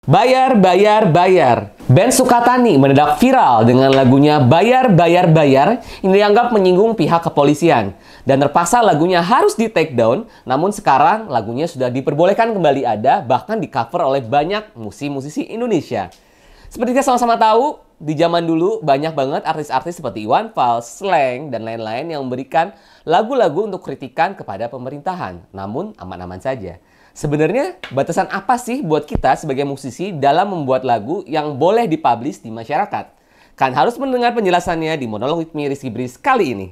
Bayar, bayar, bayar. Band Sukatani mendadak viral dengan lagunya Bayar, Bayar, Bayar yang dianggap menyinggung pihak kepolisian. Dan terpaksa lagunya harus di take down, namun sekarang lagunya sudah diperbolehkan kembali ada, bahkan di cover oleh banyak musisi-musisi Indonesia. Seperti kita sama-sama tahu, di zaman dulu banyak banget artis-artis seperti Iwan Fals, Slank, dan lain-lain yang memberikan lagu-lagu untuk kritikan kepada pemerintahan. Namun aman-aman saja. Sebenarnya batasan apa sih buat kita sebagai musisi dalam membuat lagu yang boleh dipublish di masyarakat? Kan harus mendengar penjelasannya di Monolog with me Rizky Breeze kali ini.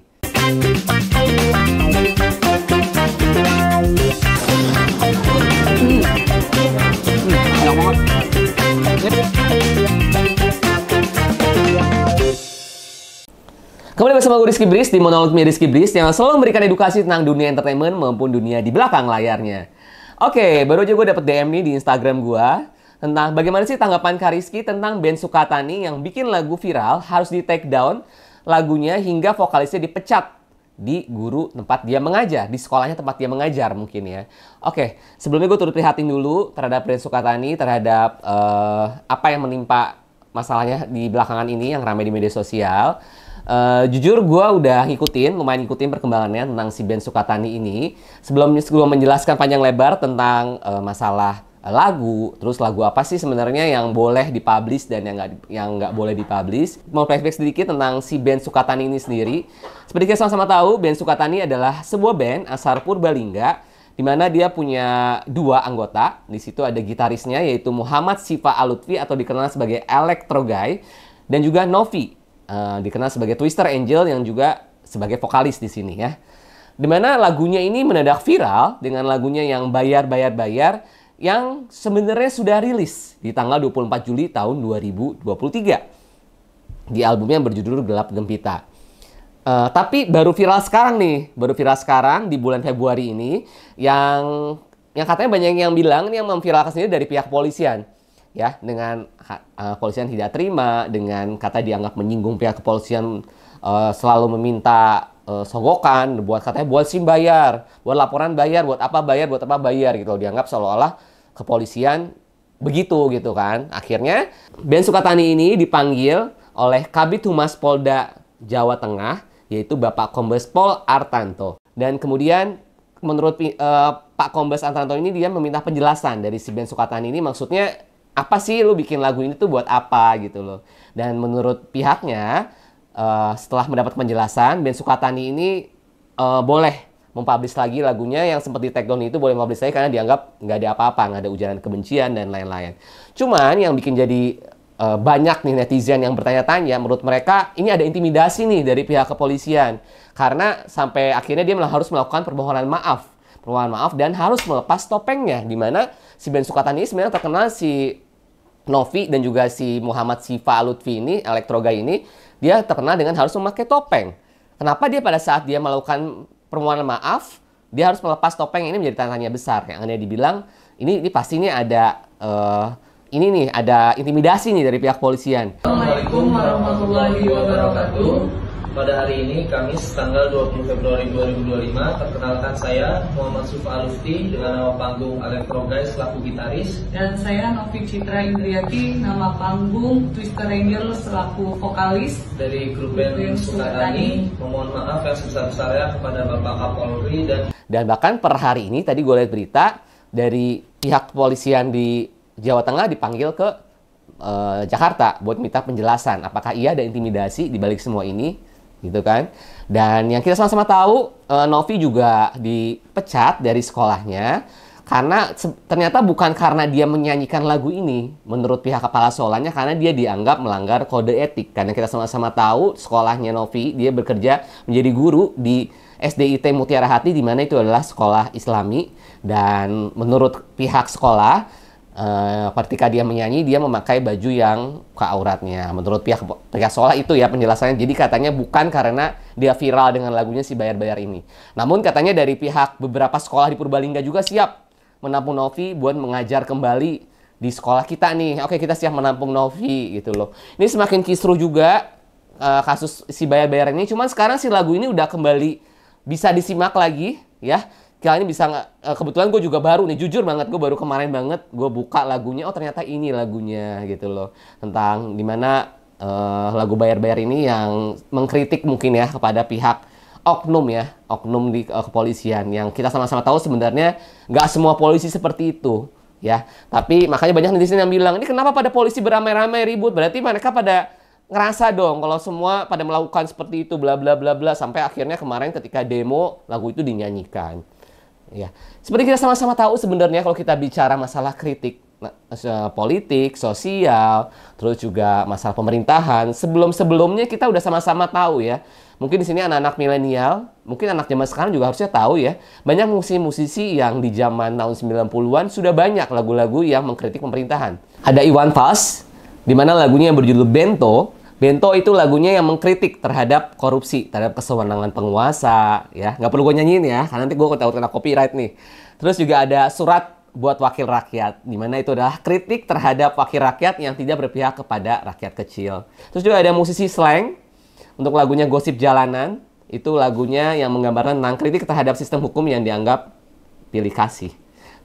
Kembali bersama gue Rizky Breeze di Monolog with me Rizky Breeze yang selalu memberikan edukasi tentang dunia entertainment maupun dunia di belakang layarnya. Oke, baru aja gue dapet DM nih di Instagram gue tentang bagaimana sih tanggapan Kak Rizky tentang band Sukatani yang bikin lagu viral harus di take down lagunya hingga vokalisnya dipecat di guru tempat dia mengajar, di sekolahnya tempat dia mengajar mungkin ya. Oke, sebelumnya gue turut prihatin dulu terhadap band Sukatani, terhadap apa yang menimpa masalahnya di belakangan ini yang ramai di media sosial. Jujur gue udah lumayan ngikutin perkembangannya tentang si band Sukatani ini. Sebelum menjelaskan panjang lebar tentang masalah lagu, terus lagu apa sih sebenarnya yang boleh dipublish dan yang nggak boleh dipublish, mau flashback sedikit tentang si band Sukatani ini sendiri. Seperti kita sama-sama tahu, band Sukatani adalah sebuah band asal Purbalingga, di mana dia punya dua anggota. Di situ ada gitarisnya yaitu Muhammad Sifa Alutfi atau dikenal sebagai Electro Guy, dan juga Novi, dikenal sebagai Twister Angel yang juga sebagai vokalis di sini ya. Dimana lagunya ini mendadak viral dengan lagunya yang Bayar, Bayar, Bayar yang sebenarnya sudah rilis di tanggal 24 Juli tahun 2023 di albumnya yang berjudul Gelap Gempita. Tapi baru viral sekarang di bulan Februari ini yang katanya banyak yang bilang ini yang memviralkan sendiri dari pihak kepolisian. Ya, dengan kepolisian tidak terima, dengan kata dianggap menyinggung pihak kepolisian, selalu meminta sogokan, katanya buat SIM bayar, buat laporan bayar, buat apa bayar gitu. Dianggap seolah-olah kepolisian begitu gitu kan. Akhirnya band Sukatani ini dipanggil oleh Kabid Humas Polda Jawa Tengah, yaitu Bapak Kombes Pol Artanto. Dan kemudian menurut Pak Kombes Artanto ini dia meminta penjelasan dari si band Sukatani ini, maksudnya apa sih lu bikin lagu ini tuh buat apa gitu loh. Dan menurut pihaknya setelah mendapat penjelasan, band Sukatani ini boleh mempublish lagi lagunya yang sempat di take down itu, boleh mempublish lagi karena dianggap nggak ada apa-apa, nggak ada ujaran kebencian dan lain-lain. Cuman yang bikin jadi banyak nih netizen yang bertanya-tanya, menurut mereka ini ada intimidasi nih dari pihak kepolisian. Karena sampai akhirnya dia harus melakukan permohonan maaf dan harus melepas topengnya, di mana si band Sukatani sebenarnya terkenal si Novi dan juga si Muhammad Sifa Lutfi ini, Electro Guy ini, dia terkenal dengan harus memakai topeng. Kenapa dia pada saat dia melakukan permohonan maaf, dia harus melepas topeng? Ini menjadi tanya besar. Yang dia dibilang, ini pasti ini ada ada intimidasi nih dari pihak polisian. Assalamualaikum warahmatullahi wabarakatuh. Pada hari ini, Kamis, tanggal 20 Februari 2025, perkenalkan saya, Muhammad Sifa Alutfi, dengan nama panggung Electro Guy selaku gitaris. Dan saya Novi Citra Indriati, nama panggung Twister Angel selaku vokalis. Dari grup band Sukatani, memohon maaf yang sebesar-besarnya kepada Bapak Kapolri dan bahkan per hari ini, tadi gue lihat berita, dari pihak kepolisian di Jawa Tengah dipanggil ke Jakarta buat minta penjelasan. Apakah iya ada intimidasi di balik semua ini? Gitu kan. Dan yang kita sama-sama tahu, Novi juga dipecat dari sekolahnya karena ternyata bukan karena dia menyanyikan lagu ini menurut pihak kepala sekolahnya, karena dia dianggap melanggar kode etik. Karena kita sama-sama tahu sekolahnya Novi, dia bekerja menjadi guru di SDIT Mutiara Hati, di mana itu adalah sekolah Islami, dan menurut pihak sekolah ketika dia menyanyi, dia memakai baju yang ke auratnya. Menurut pihak sekolah itu ya penjelasannya. Jadi katanya bukan karena dia viral dengan lagunya si Bayar-Bayar ini. Namun katanya dari pihak beberapa sekolah di Purbalingga juga siap menampung Novi buat mengajar kembali di sekolah kita nih. Oke, kita siap menampung Novi gitu loh. Ini semakin kisruh juga kasus si Bayar-Bayar ini. Cuman sekarang si lagu ini udah kembali bisa disimak lagi ya. kalian bisa nggak, kebetulan gue juga baru nih, jujur banget, gue baru kemarin banget gue buka lagunya, oh ternyata ini lagunya gitu loh, tentang dimana lagu bayar-bayar ini yang mengkritik mungkin ya kepada pihak oknum ya, oknum di kepolisian, yang kita sama-sama tahu sebenarnya nggak semua polisi seperti itu ya. Tapi makanya banyak netizen yang bilang, ini kenapa pada polisi beramai-ramai ribut? Berarti mereka pada ngerasa dong kalau semua pada melakukan seperti itu, bla bla bla bla, sampai akhirnya kemarin ketika demo lagu itu dinyanyikan. Ya, seperti kita sama-sama tahu sebenarnya kalau kita bicara masalah kritik politik, sosial, terus juga masalah pemerintahan, sebelum-sebelumnya kita udah sama-sama tahu ya. Mungkin di sini anak-anak milenial, mungkin anak zaman sekarang juga harusnya tahu ya. Banyak musisi-musisi yang di zaman tahun 90-an sudah banyak lagu-lagu yang mengkritik pemerintahan. Ada Iwan Fals, di mana lagunya yang berjudul Bento. Bento itu lagunya yang mengkritik terhadap korupsi, terhadap kesewenangan penguasa. Ya, nggak perlu gue nyanyiin ya, karena nanti gue takut kena copyright nih. Terus juga ada Surat buat Wakil Rakyat, di mana itu adalah kritik terhadap wakil rakyat yang tidak berpihak kepada rakyat kecil. Terus juga ada musisi Slank, untuk lagunya Gosip Jalanan, itu lagunya yang menggambarkan tentang kritik terhadap sistem hukum yang dianggap pilih kasih.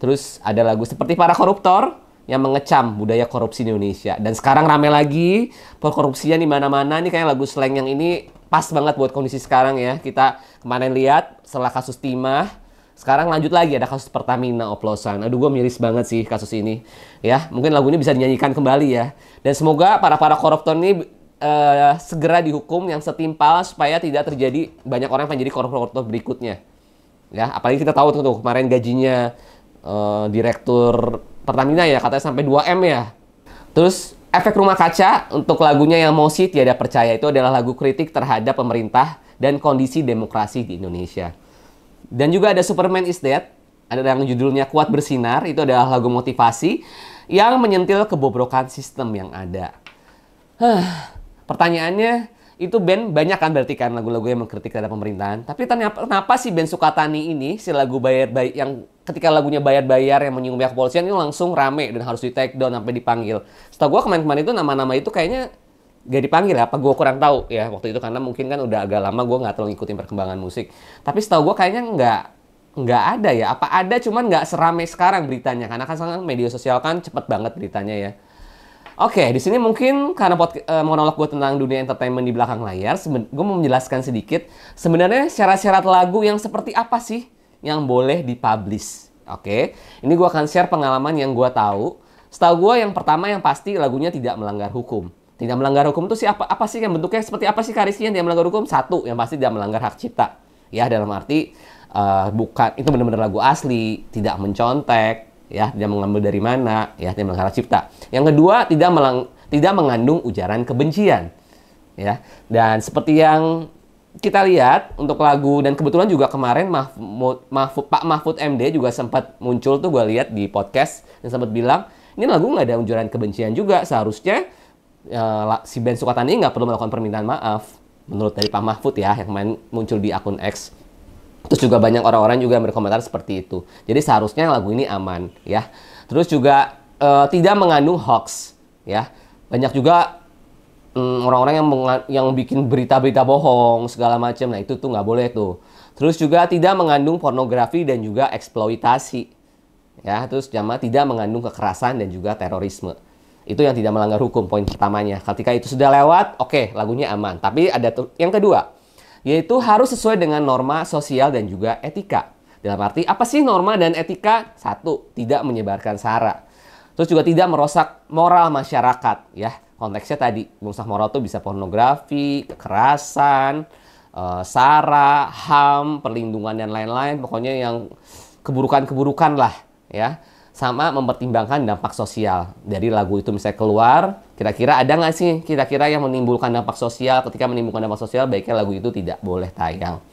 Terus ada lagu Seperti Para Koruptor yang mengecam budaya korupsi di Indonesia. Dan sekarang rame lagi perkorupsian di mana-mana. Nih kayak lagu Slank yang ini pas banget buat kondisi sekarang ya. Kita kemarin lihat setelah kasus Timah, sekarang lanjut lagi ada kasus Pertamina oplosan. Aduh, gue miris banget sih kasus ini. Ya, mungkin lagu ini bisa dinyanyikan kembali ya. Dan semoga para koruptor ini segera dihukum yang setimpal supaya tidak terjadi banyak orang yang menjadi koruptor berikutnya. Ya, apalagi kita tahu tuh kemarin gajinya direktur Pertamina ya katanya sampai 2 M ya. Terus Efek Rumah Kaca untuk lagunya yang Mosi Tiada Percaya, itu adalah lagu kritik terhadap pemerintah dan kondisi demokrasi di Indonesia. Dan juga ada Superman is Dead, ada yang judulnya Kuat Bersinar, itu adalah lagu motivasi yang menyentil kebobrokan sistem yang ada. Pertanyaannya, itu band banyak kan berarti kan lagu-lagu yang mengkritik terhadap pemerintahan. Tapi kenapa sih band Sukatani ini, si lagu bayar-bayar yang ketika lagunya bayar-bayar yang menyinggung pihak kepolisian ini langsung rame dan harus di take down sampai dipanggil. Setahu gue kemarin-kemarin itu nama-nama itu kayaknya gak dipanggil ya, apa gue kurang tahu ya waktu itu, karena mungkin kan udah agak lama gue nggak terlalu ngikutin perkembangan musik. Tapi setahu gue kayaknya nggak ada ya, apa ada cuman nggak seramai sekarang beritanya, karena kan sekarang media sosial kan cepet banget beritanya ya. Oke, di sini mungkin karena monolog gue tentang dunia entertainment di belakang layar, gue mau menjelaskan sedikit sebenarnya syarat-syarat lagu yang seperti apa sih yang boleh dipublish. Oke, ini gue akan share pengalaman yang gue tahu. Setahu gue yang pertama yang pasti lagunya tidak melanggar hukum. Tidak melanggar hukum itu sih apa sih yang bentuknya seperti apa sih Karisi yang tidak melanggar hukum? Satu, yang pasti tidak melanggar hak cipta. Ya, dalam arti bukan itu benar-benar lagu asli, tidak mencontek, ya, tidak mengambil dari mana, ya, tidak melanggar hak cipta. Yang kedua, tidak mengandung ujaran kebencian. Ya. Dan seperti yang kita lihat untuk lagu, dan kebetulan juga kemarin Pak Mahfud MD juga sempat muncul tuh, gue lihat di podcast yang sempat bilang, ini lagu nggak ada ujaran kebencian juga, seharusnya si band Sukatani nggak perlu melakukan permintaan maaf menurut dari Pak Mahfud ya, yang kemarin muncul di akun X. Terus juga banyak orang-orang juga berkomentar seperti itu. Jadi seharusnya lagu ini aman ya. Terus juga tidak mengandung hoax ya. Banyak juga orang-orang yang bikin berita-berita bohong segala macam. Nah, itu tuh nggak boleh tuh. Terus juga tidak mengandung pornografi dan juga eksploitasi. Ya, terus tidak mengandung kekerasan dan juga terorisme. Itu yang tidak melanggar hukum, poin pertamanya. Ketika itu sudah lewat, oke, lagunya aman. Tapi ada yang kedua, yaitu harus sesuai dengan norma sosial dan juga etika. Dalam arti, apa sih norma dan etika? Satu, tidak menyebarkan sara. Terus juga tidak merusak moral masyarakat. Ya, konteksnya tadi, merusak moral itu bisa pornografi, kekerasan, sara, HAM, perlindungan, dan lain-lain. Pokoknya yang keburukan-keburukan lah. Ya, sama mempertimbangkan dampak sosial. Dari lagu itu misalnya keluar, kira-kira ada nggak sih kira-kira yang menimbulkan dampak sosial? Ketika menimbulkan dampak sosial, baiknya lagu itu tidak boleh tayang.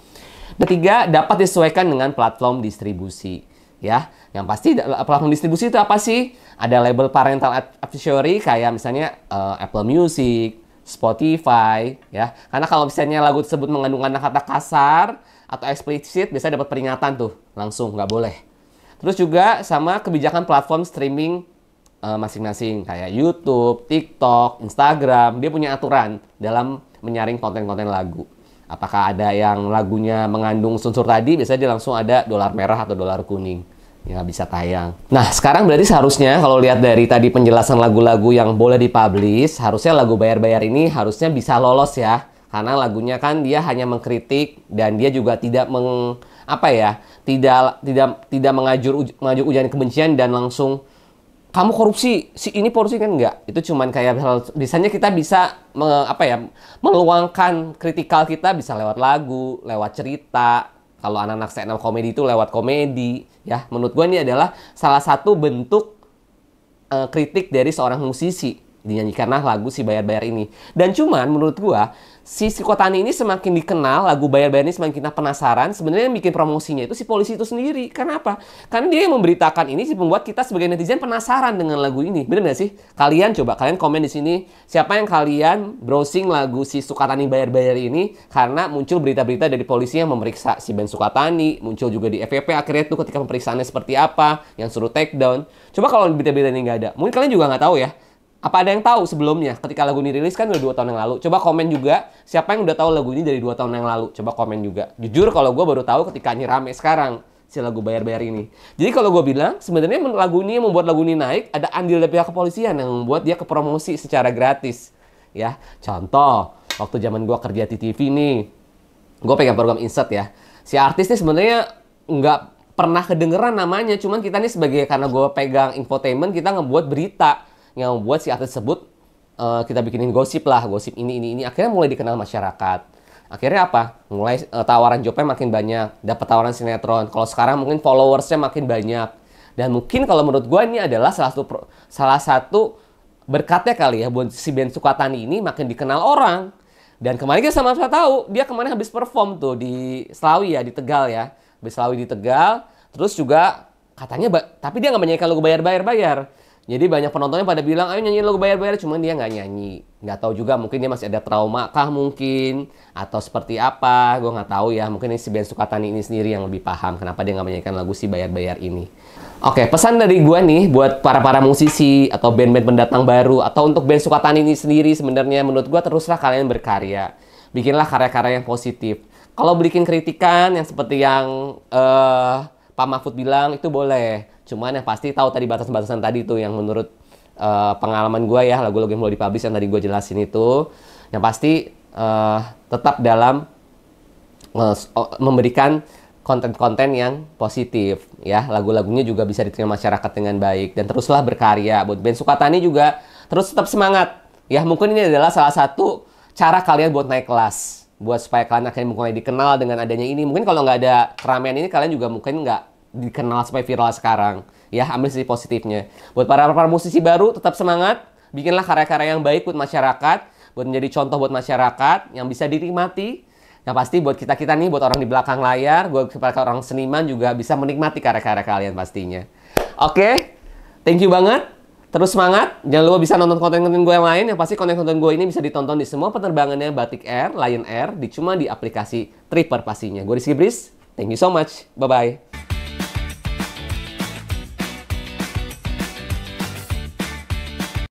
Ketiga, dapat disesuaikan dengan platform distribusi. Ya, yang pasti platform distribusi itu apa sih? Ada label parental advisory kayak misalnya Apple Music, Spotify, ya. Karena kalau misalnya lagu tersebut mengandung kata-kata kasar atau eksplisit, biasanya dapat peringatan tuh, langsung nggak boleh. Terus juga sama kebijakan platform streaming masing-masing kayak YouTube, TikTok, Instagram, dia punya aturan dalam menyaring konten-konten lagu. Apakah ada yang lagunya mengandung unsur tadi, biasanya dia langsung ada dolar merah atau dolar kuning. Ya nggak bisa tayang. Nah, sekarang berarti seharusnya kalau lihat dari tadi penjelasan lagu-lagu yang boleh dipublish, harusnya lagu bayar-bayar ini harusnya bisa lolos ya. Karena lagunya kan dia hanya mengkritik dan dia juga tidak tidak mengajuk ujaran kebencian dan langsung kamu korupsi, si ini korupsi, kan enggak. Itu cuman kayak biasanya kita bisa meluangkan kritikal kita bisa lewat lagu, lewat cerita. Kalau anak-anak stand up komedi itu lewat komedi, ya. Menurut gue ini adalah salah satu bentuk kritik dari seorang musisi dinyanyikanlah lagu si bayar-bayar ini. Dan cuman menurut gua si Sukotani ini semakin dikenal, lagu bayar-bayar ini semakin kita penasaran, sebenarnya yang bikin promosinya itu si polisi itu sendiri. Kenapa? Karena dia yang memberitakan ini sih membuat kita sebagai netizen penasaran dengan lagu ini. Bener nggak sih? Kalian coba kalian komen di sini siapa yang kalian browsing lagu si Sukotani bayar-bayar ini karena muncul berita-berita dari polisi yang memeriksa si Ben Sukotani, muncul juga di FYP akhirnya tuh ketika pemeriksaannya seperti apa, yang suruh take down. Coba kalau berita-berita ini nggak ada, mungkin kalian juga nggak tahu ya. Apa ada yang tahu sebelumnya ketika lagu ini rilis kan udah 2 tahun yang lalu. Coba komen juga siapa yang udah tahu lagu ini dari 2 tahun yang lalu. Coba komen juga. Jujur kalau gue baru tahu ketika ini rame sekarang si lagu bayar-bayar ini. Jadi kalau gue bilang sebenarnya lagu ini yang membuat lagu ini naik ada andil dari pihak kepolisian yang membuat dia ke promosi secara gratis. Ya, contoh waktu zaman gue kerja di TV nih, gue pegang program Insert ya. Si artis ini sebenarnya nggak pernah kedengeran namanya, cuman kita nih sebagai karena gue pegang infotainment kita ngebuat berita yang membuat si artis tersebut kita bikinin gosip lah, gosip ini akhirnya mulai dikenal masyarakat. Akhirnya apa? Mulai tawaran jobnya makin banyak, dapat tawaran sinetron. Kalau sekarang mungkin followersnya makin banyak. Dan mungkin kalau menurut gue ini adalah salah satu berkatnya kali ya buat si Ben Sukotani ini makin dikenal orang. Dan kemarin kita sama-sama tahu dia kemarin habis perform tuh di Slawi ya, di Tegal ya. Habis Slawi di Tegal, terus juga katanya tapi dia nggak menyanyikan lagu bayar-bayar. Jadi banyak penontonnya pada bilang, ayo nyanyi lagu bayar-bayar, cuman dia nggak nyanyi. Nggak tahu juga, mungkin dia masih ada trauma kah mungkin, atau seperti apa, gue nggak tahu ya. Mungkin si Ben Sukotani ini sendiri yang lebih paham kenapa dia nggak menyanyikan lagu si bayar-bayar ini. Oke, pesan dari gue nih buat para musisi atau band-band pendatang baru, atau untuk Ben Sukotani ini sendiri sebenarnya menurut gue teruslah kalian berkarya. Bikinlah karya-karya yang positif. Kalau bikin kritikan yang seperti yang Pak Mahfud bilang itu boleh. Cuman yang pasti tahu tadi batasan-batasan tadi tuh yang menurut pengalaman gue ya, lagu-lagu yang mulai dipublish yang tadi gue jelasin itu, yang pasti tetap dalam memberikan konten-konten yang positif ya, lagu-lagunya juga bisa diterima masyarakat dengan baik dan teruslah berkarya. Buat Ben Sukotani juga terus tetap semangat ya, mungkin ini adalah salah satu cara kalian buat naik kelas, buat supaya kalian akhirnya mulai dikenal dengan adanya ini. Mungkin kalau nggak ada keramaian ini kalian juga mungkin nggak dikenal sampai viral sekarang. Ya, ambil sisi positifnya. Buat para musisi baru, tetap semangat. Bikinlah karya-karya yang baik buat masyarakat. Buat menjadi contoh buat masyarakat yang bisa dinikmati. Yang pasti buat kita-kita nih, buat orang di belakang layar, buat para orang seniman juga bisa menikmati karya-karya kalian pastinya. Oke, thank you banget. Terus semangat. Jangan lupa bisa nonton konten-konten gue yang lain. Yang pasti konten-konten gue ini bisa ditonton di semua penerbangannya Batik Air, Lion Air, cuma di aplikasi Tripper pastinya. Gue Rizky Bris. Thank you so much. Bye-bye.